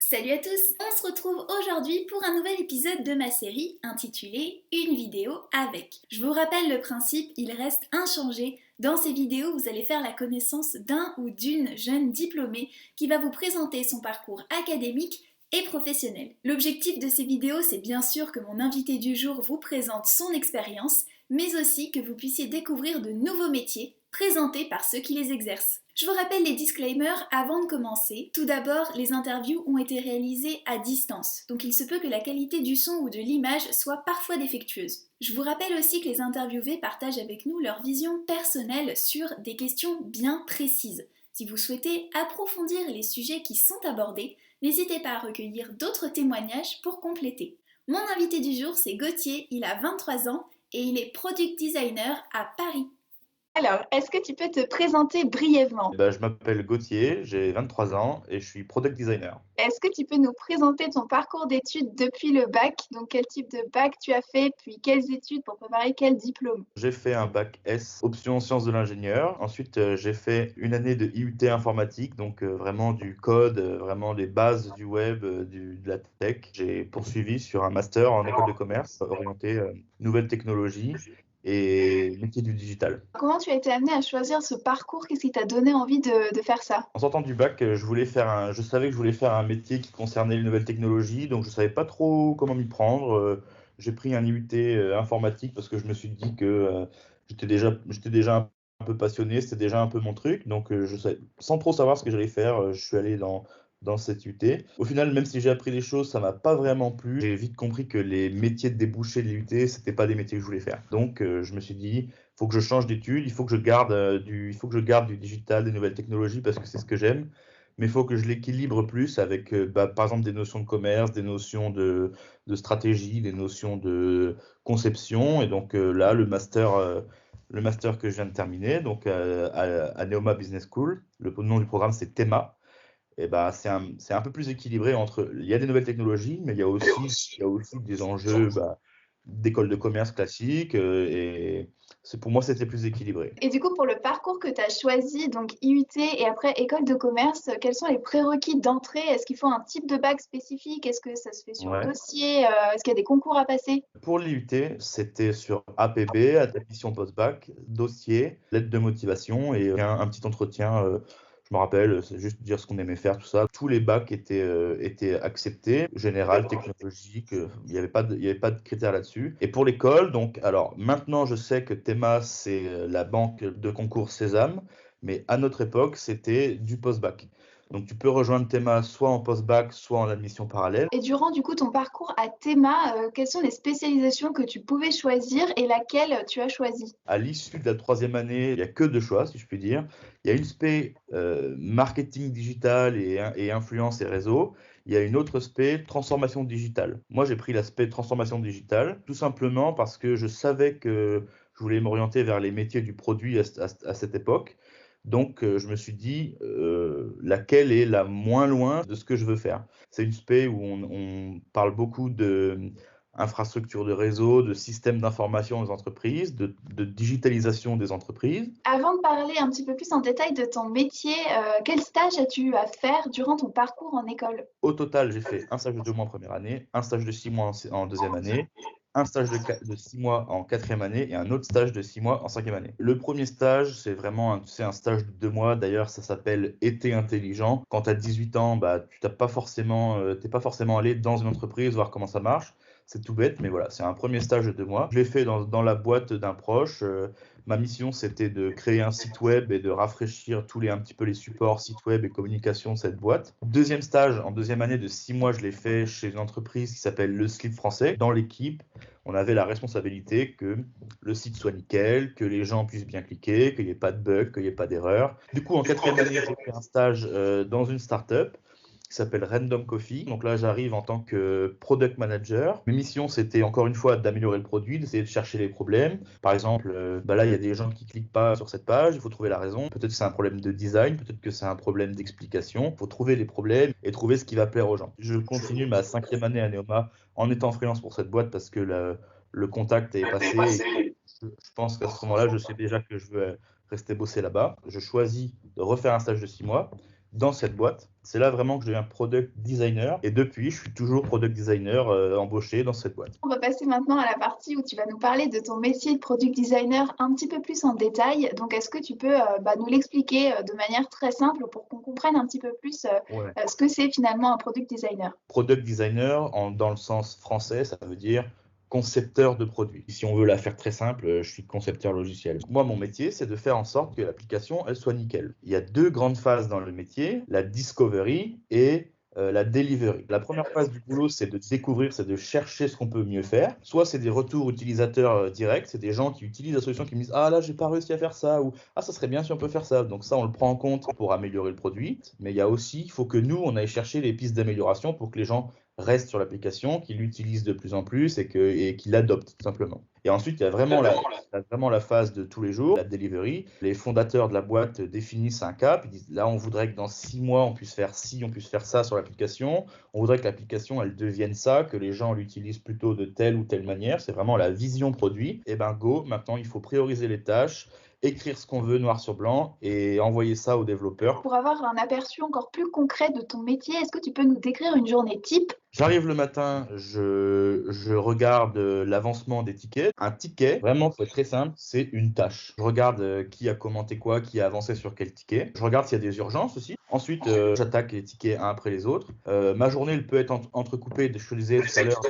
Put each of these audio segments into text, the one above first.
Salut à tous! On se retrouve aujourd'hui pour un nouvel épisode de ma série intitulée Une vidéo avec. Je vous rappelle le principe, il reste inchangé. Dans ces vidéos, vous allez faire la connaissance d'un ou d'une jeune diplômée qui va vous présenter son parcours académique et professionnel. L'objectif de ces vidéos, c'est bien sûr que mon invité du jour vous présente son expérience, mais aussi que vous puissiez découvrir de nouveaux métiers présentés par ceux qui les exercent. Je vous rappelle les disclaimers avant de commencer. Tout d'abord, les interviews ont été réalisées à distance, donc il se peut que la qualité du son ou de l'image soit parfois défectueuse. Je vous rappelle aussi que les interviewés partagent avec nous leur vision personnelle sur des questions bien précises. Si vous souhaitez approfondir les sujets qui sont abordés, n'hésitez pas à recueillir d'autres témoignages pour compléter. Mon invité du jour, c'est Gauthier, il a 23 ans et il est product designer à Paris. Alors, est-ce que tu peux te présenter brièvement? Je m'appelle Gauthier, j'ai 23 ans et je suis product designer. Est-ce que tu peux nous présenter ton parcours d'études depuis le bac? Donc, quel type de bac tu as fait, puis quelles études pour préparer quel diplôme? J'ai fait un bac S, option sciences de l'ingénieur. Ensuite, j'ai fait une année de IUT informatique, donc vraiment du code, vraiment les bases du web, de la tech. J'ai poursuivi sur un master en école de commerce, orienté nouvelles technologies et métier du digital. Comment tu as été amené à choisir ce parcours? Qu'est-ce qui t'a donné envie de faire ça? En sortant du bac, je savais que je voulais faire un métier qui concernait les nouvelles technologies, donc je savais pas trop comment m'y prendre. J'ai pris un IUT informatique parce que je me suis dit que j'étais déjà un peu passionné, c'était déjà un peu mon truc, donc sans trop savoir ce que j'allais faire, je suis allé dans cet IUT. Au final, même si j'ai appris des choses, ça m'a pas vraiment plu. J'ai vite compris que les métiers de débouché de l'IUT, c'était pas des métiers que je voulais faire. Donc, je me suis dit, faut que je change d'études, il faut que je garde il faut que je garde du digital, des nouvelles technologies parce que c'est ce que j'aime, mais il faut que je l'équilibre plus avec, par exemple, des notions de commerce, des notions de stratégie, des notions de conception. Et donc là, le master que je viens de terminer, donc à Neoma Business School, le nom du programme c'est TEMA. Et ben, c'est un peu plus équilibré entre, il y a des nouvelles technologies, mais il y a aussi des enjeux d'école de commerce classique, et pour moi, c'était plus équilibré. Et du coup, pour le parcours que tu as choisi, donc IUT et après école de commerce, quels sont les prérequis d'entrée? Est-ce qu'il faut un type de bac spécifique? Est-ce que ça se fait sur Ouais. dossier? Est-ce qu'il y a des concours à passer? Pour l'IUT, c'était sur APB, admission post-bac, dossier, lettre de motivation et un petit entretien. Je me rappelle, c'est juste dire ce qu'on aimait faire, tout ça. Tous les bacs étaient acceptés, général, technologique, il y avait pas de critères là-dessus. Et pour l'école, donc, alors maintenant je sais que Théma, c'est la banque de concours Sésame, mais à notre époque, c'était du post-bac. Donc tu peux rejoindre Théma soit en post-bac, soit en admission parallèle. Et durant du coup ton parcours à Théma, quelles sont les spécialisations que tu pouvais choisir et laquelle tu as choisie? À l'issue de la troisième année, il n'y a que deux choix, si je puis dire. Il y a une spé marketing digital et influence et réseau. Il y a une autre spé transformation digitale. Moi, j'ai pris la spé transformation digitale, tout simplement parce que je savais que je voulais m'orienter vers les métiers du produit à cette époque. Donc, je me suis dit laquelle est la moins loin de ce que je veux faire. C'est une spé où on parle beaucoup de infrastructure de réseau, de systèmes d'information des entreprises, de digitalisation des entreprises. Avant de parler un petit peu plus en détail de ton métier, quel stage as-tu eu à faire durant ton parcours en école? Au total, j'ai fait un stage de 2 mois en première année, un stage de 6 mois en deuxième année, un stage de 6 mois en quatrième année et un autre stage de 6 mois en cinquième année. Le premier stage, c'est vraiment un stage de 2 mois. D'ailleurs, ça s'appelle été intelligent. Quand tu as 18 ans, tu t'es pas forcément allé dans une entreprise voir comment ça marche. C'est tout bête, mais voilà, c'est un premier stage de 2 mois. Je l'ai fait dans la boîte d'un proche. Ma mission, c'était de créer un site web et de rafraîchir un petit peu les supports site web et communication de cette boîte. Deuxième stage, en deuxième année de 6 mois, je l'ai fait chez une entreprise qui s'appelle Le Slip Français. Dans l'équipe, on avait la responsabilité que le site soit nickel, que les gens puissent bien cliquer, qu'il n'y ait pas de bugs, qu'il n'y ait pas d'erreur. Du coup, en quatrième année, j'ai fait un stage dans une startup qui s'appelle Random Coffee. Donc là, j'arrive en tant que product manager. Mes missions, c'était encore une fois d'améliorer le produit, d'essayer de chercher les problèmes. Par exemple, là, il y a des gens qui cliquent pas sur cette page, il faut trouver la raison. Peut-être que c'est un problème de design, peut-être que c'est un problème d'explication. Il faut trouver les problèmes et trouver ce qui va plaire aux gens. Je continue ma cinquième année à Neoma en étant freelance pour cette boîte parce que le contact est passé. Et je pense qu'à ce moment-là, je sais déjà que je veux rester bosser là-bas. Je choisis de refaire un stage de 6 mois. dans cette boîte. C'est là vraiment que je deviens product designer. Et depuis, je suis toujours product designer embauché dans cette boîte. On va passer maintenant à la partie où tu vas nous parler de ton métier de product designer un petit peu plus en détail. Donc, est-ce que tu peux nous l'expliquer de manière très simple pour qu'on comprenne un petit peu plus Ouais. ce que c'est finalement un product designer? Product designer, dans le sens français, ça veut dire concepteur de produit. Si on veut la faire très simple, je suis concepteur logiciel. Moi, mon métier, c'est de faire en sorte que l'application, elle soit nickel. Il y a deux grandes phases dans le métier, la discovery et la delivery. La première phase du boulot, c'est de découvrir, c'est de chercher ce qu'on peut mieux faire. Soit c'est des retours utilisateurs directs, c'est des gens qui utilisent la solution qui me disent ah là j'ai pas réussi à faire ça ou ah ça serait bien si on peut faire ça. Donc ça on le prend en compte pour améliorer le produit. Mais il y a aussi, il faut que nous on aille chercher les pistes d'amélioration pour que les gens restent sur l'application, qu'ils l'utilisent de plus en plus et qu'ils l'adoptent tout simplement. Et ensuite, il y a vraiment la phase de tous les jours, la delivery. Les fondateurs de la boîte définissent un cap. Ils disent là, on voudrait que dans 6 mois, on puisse faire ci, on puisse faire ça sur l'application. On voudrait que l'application, elle devienne ça, que les gens l'utilisent plutôt de telle ou telle manière. C'est vraiment la vision produit. Et ben go, maintenant, il faut prioriser les tâches, écrire ce qu'on veut noir sur blanc et envoyer ça aux développeurs. Pour avoir un aperçu encore plus concret de ton métier, est-ce que tu peux nous décrire une journée type? J'arrive le matin, je regarde l'avancement des tickets. Un ticket, vraiment, faut être très simple, c'est une tâche. Je regarde qui a commenté quoi, qui a avancé sur quel ticket. Je regarde s'il y a des urgences aussi. Ensuite, j'attaque les tickets un après les autres. Ma journée, elle peut être entrecoupée, je te disais tout à l'heure,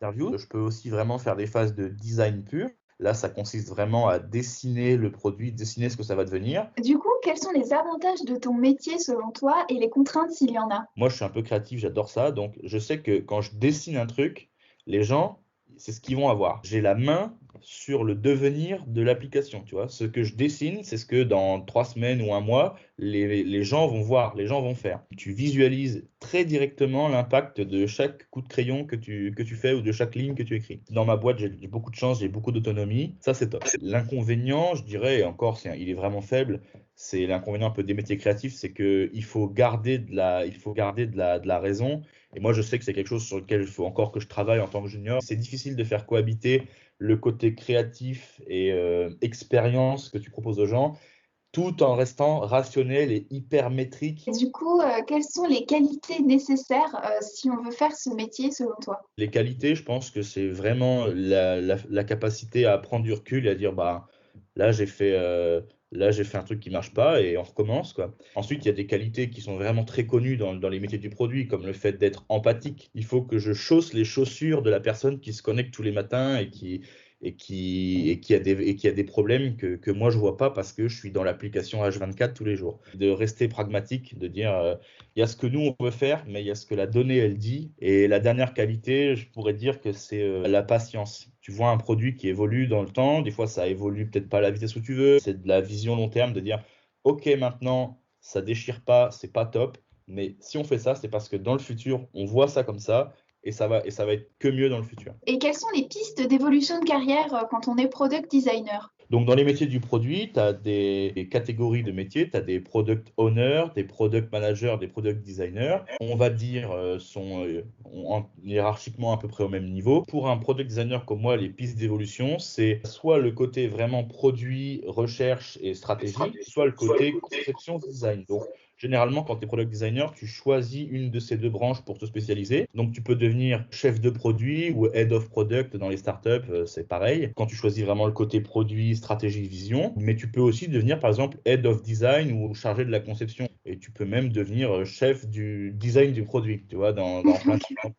d'interviews. Je peux aussi vraiment faire des phases de design pur. Là, ça consiste vraiment à dessiner le produit, dessiner ce que ça va devenir. Du coup, quels sont les avantages de ton métier selon toi et les contraintes s'il y en a? Moi, je suis un peu créatif, j'adore ça. Donc, je sais que quand je dessine un truc, les gens, c'est ce qu'ils vont avoir. J'ai la main sur le devenir de l'application, tu vois. Ce que je dessine, c'est ce que dans 3 semaines ou un mois, les gens vont voir, les gens vont faire. Tu visualises très directement l'impact de chaque coup de crayon que tu fais ou de chaque ligne que tu écris. Dans ma boîte, j'ai beaucoup de chance, j'ai beaucoup d'autonomie. Ça, c'est top. L'inconvénient, je dirais, et encore, il est vraiment faible, c'est l'inconvénient un peu des métiers créatifs, c'est qu'il faut garder de la raison. Et moi, je sais que c'est quelque chose sur lequel il faut encore que je travaille en tant que junior. C'est difficile de faire cohabiter le côté créatif et expérience que tu proposes aux gens, tout en restant rationnel et hyper métrique. Et du coup, quelles sont les qualités nécessaires si on veut faire ce métier selon toi? Les qualités, je pense que c'est vraiment la capacité à prendre du recul et à dire bah là j'ai fait un truc qui marche pas et on recommence quoi. Ensuite, il y a des qualités qui sont vraiment très connues dans les métiers du produit, comme le fait d'être empathique. Il faut que je chausse les chaussures de la personne qui se connecte tous les matins et qui a des problèmes que moi je vois pas parce que je suis dans l'application H24 tous les jours. De rester pragmatique, de dire il y a ce que nous on veut faire, mais il y a ce que la donnée elle dit. Et la dernière qualité, je pourrais dire que c'est la patience. Tu vois un produit qui évolue dans le temps, des fois ça évolue peut-être pas à la vitesse où tu veux, c'est de la vision long terme de dire ok maintenant ça déchire pas, c'est pas top, mais si on fait ça, c'est parce que dans le futur on voit ça comme ça et ça va être que mieux dans le futur. Et quelles sont les pistes d'évolution de carrière quand on est product designer? Donc, dans les métiers du produit, tu as des catégories de métiers. Tu as des product owners, des product managers, des product designers. On va dire sont hiérarchiquement à peu près au même niveau. Pour un product designer comme moi, les pistes d'évolution, c'est soit le côté vraiment produit, recherche et stratégie, soit le côté conception design. Donc, généralement, quand tu es product designer, tu choisis une de ces deux branches pour te spécialiser. Donc, tu peux devenir chef de produit ou head of product dans les startups, c'est pareil. Quand tu choisis vraiment le côté produit, stratégie, vision, mais tu peux aussi devenir, par exemple, head of design ou chargé de la conception. Et tu peux même devenir chef du design du produit. Tu vois, dans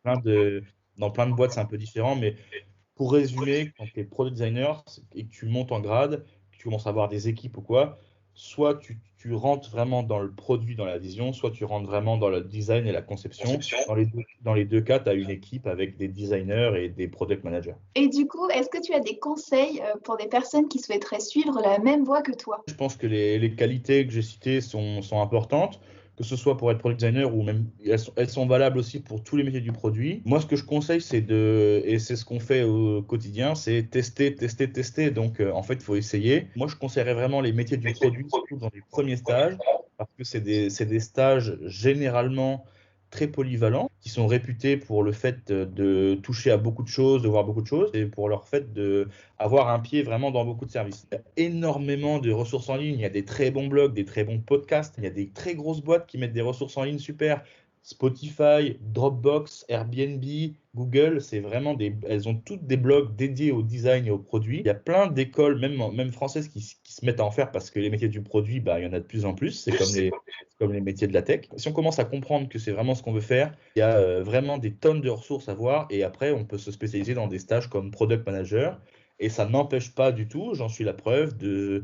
plein de boîtes, c'est un peu différent, mais pour résumer, quand tu es product designer et que tu montes en grade, que tu commences à avoir des équipes ou quoi, soit tu rentres vraiment dans le produit, dans la vision, soit tu rentres vraiment dans le design et la conception. Dans les deux cas, tu as une équipe avec des designers et des product managers. Et du coup, est-ce que tu as des conseils pour des personnes qui souhaiteraient suivre la même voie que toi? Je pense que les qualités que j'ai citées sont importantes, que ce soit pour être product designer ou même elles sont valables aussi pour tous les métiers du produit. Moi, ce que je conseille, et c'est ce qu'on fait au quotidien, c'est tester, tester, tester. Donc, en fait, il faut essayer. Moi, je conseillerais vraiment les métiers du produit, surtout dans les premiers stages, parce que c'est des stages généralement très polyvalents, qui sont réputés pour le fait de toucher à beaucoup de choses, de voir beaucoup de choses, et pour leur fait d'avoir un pied vraiment dans beaucoup de services. Il y a énormément de ressources en ligne, il y a des très bons blogs, des très bons podcasts, il y a des très grosses boîtes qui mettent des ressources en ligne super. Spotify, Dropbox, Airbnb, Google, elles ont toutes des blogs dédiés au design et aux produits. Il y a plein d'écoles, même françaises, qui se mettent à en faire parce que les métiers du produit, il y en a de plus en plus. C'est comme les métiers de la tech. Si on commence à comprendre que c'est vraiment ce qu'on veut faire, il y a vraiment des tonnes de ressources à voir. Et après, on peut se spécialiser dans des stages comme Product Manager. Et ça n'empêche pas du tout, j'en suis la preuve, de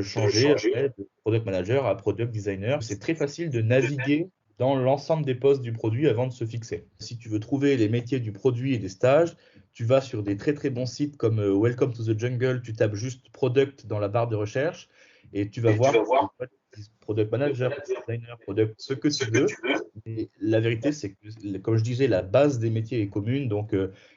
changer après, de Product Manager à Product Designer. C'est très facile de naviguer dans l'ensemble des postes du produit avant de se fixer. Si tu veux trouver les métiers du produit et des stages, tu vas sur des très très bons sites comme Welcome to the Jungle, tu tapes juste Product dans la barre de recherche et tu vas voir Product Manager, Designer, Product, ce que tu veux. Et la vérité, c'est que, comme je disais, la base des métiers est commune, donc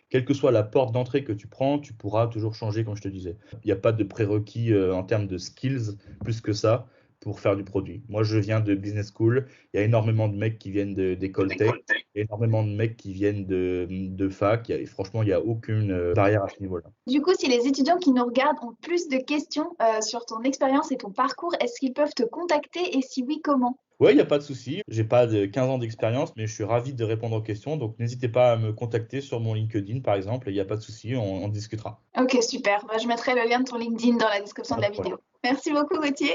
quelle que soit la porte d'entrée que tu prends, tu pourras toujours changer, comme je te disais. Il n'y a pas de prérequis en termes de skills plus que ça pour faire du produit. Moi, je viens de business school. Il y a énormément de mecs qui viennent d'école tech. Il y a énormément de mecs qui viennent de fac. Franchement, il n'y a aucune barrière à ce niveau-là. Du coup, si les étudiants qui nous regardent ont plus de questions sur ton expérience et ton parcours, est-ce qu'ils peuvent te contacter et si oui, comment? Oui, il n'y a pas de souci. J'ai pas de 15 ans d'expérience, mais je suis ravi de répondre aux questions. Donc, n'hésitez pas à me contacter sur mon LinkedIn, par exemple. Il n'y a pas de souci, on discutera. Ok, super. Je mettrai le lien de ton LinkedIn dans la description de la vidéo. Merci beaucoup, Gauthier.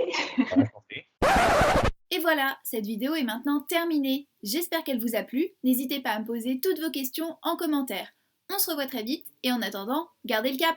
Et voilà, cette vidéo est maintenant terminée. J'espère qu'elle vous a plu. N'hésitez pas à me poser toutes vos questions en commentaire. On se revoit très vite et en attendant, gardez le cap!